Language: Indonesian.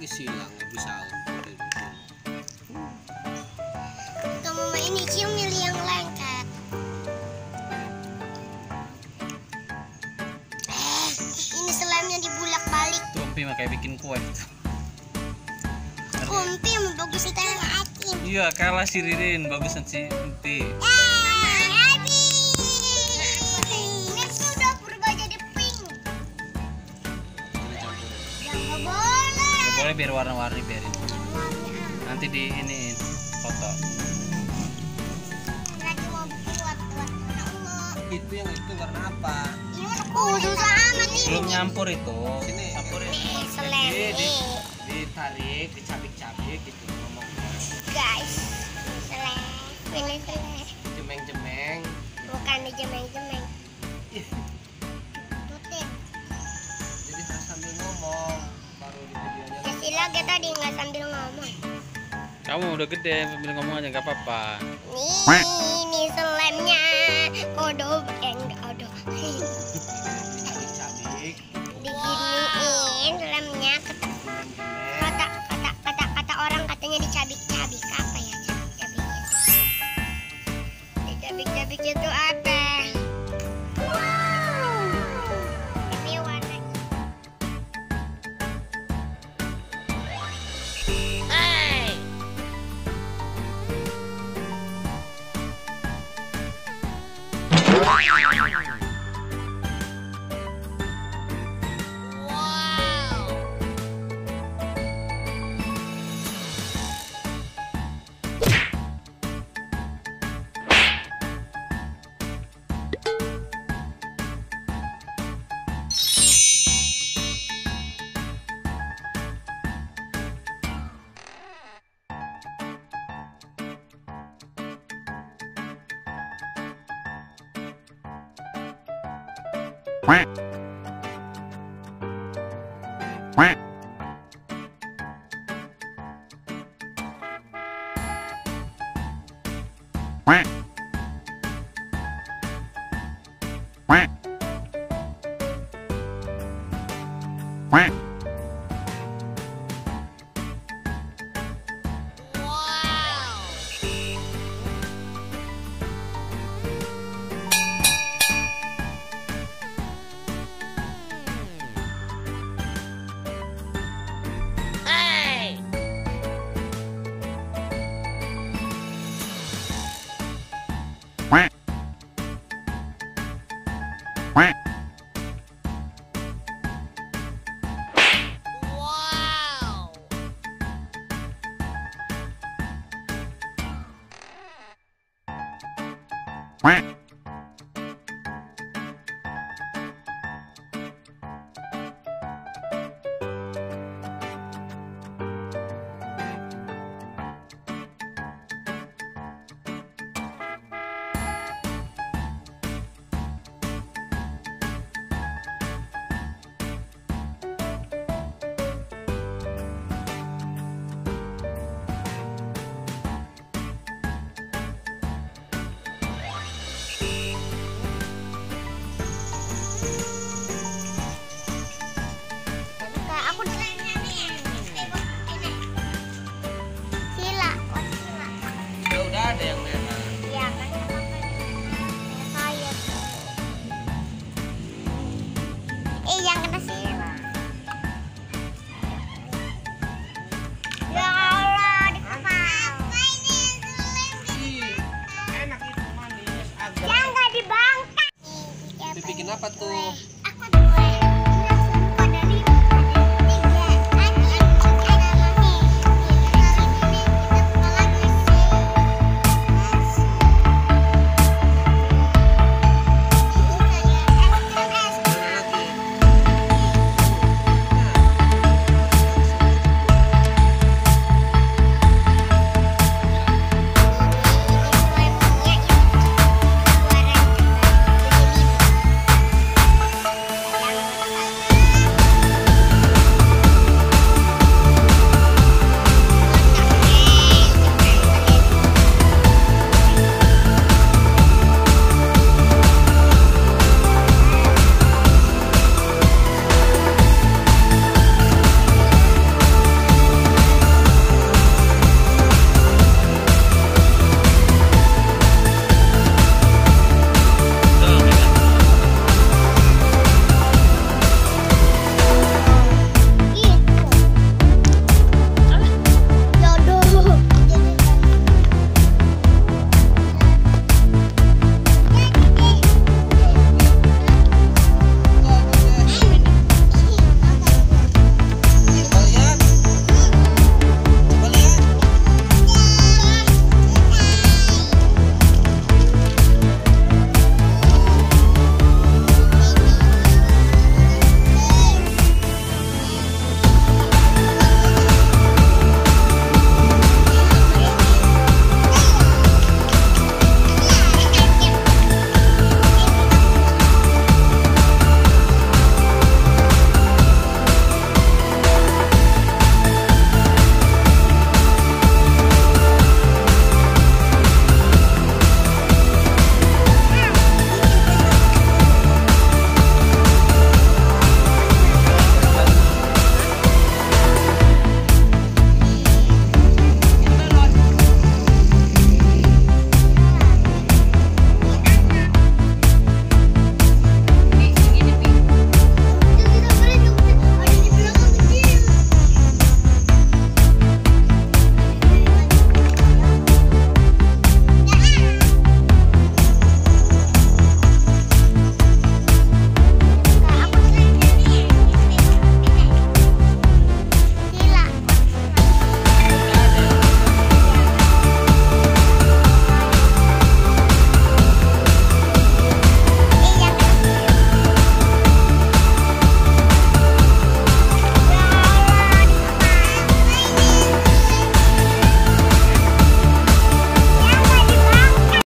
silang nggak bisa. Kamu main ini milih yang lengket. Ini slemnya dibulak-balik. Kumpi makanya bikin kue. Kumpi yang bagus itu yang asin. Iya, kalah si Ririn, bagusan si Kumpi. Boleh biar warna-warni biarin. Nanti di ini foto. Lagi mau buat warna. Itu yang itu warna apa? Susah amat ini. Belum nyampur itu. Sini. Campurin. Nih, selem nih. Ditarik, dicabik-cabik gitu ngomongnya. Guys, selem. Ini selem. Jemeng-jemeng. Bukan dijemeng-jemeng. Tutin. Jadi harus sambil ngomong baru di videonya. Sila kita tadi nggak sambil ngomong. Kamu udah gede, sambil ngomong aja nggak apa-apa. Nih selemnya. Kodok aduh. Cabik-cabik. Diginiin selemnya. Kata orang katanya dicabik-cabik. Apa ya cabik-cabiknya? Dicabik-cabik itu apa? Ini warna. Ada yang merah. Iya kan? Saya. Yang kena sila. Ya Allah, di kepala. Enak itu manis. Yang nggak dibangkai. Bikin apa tuh?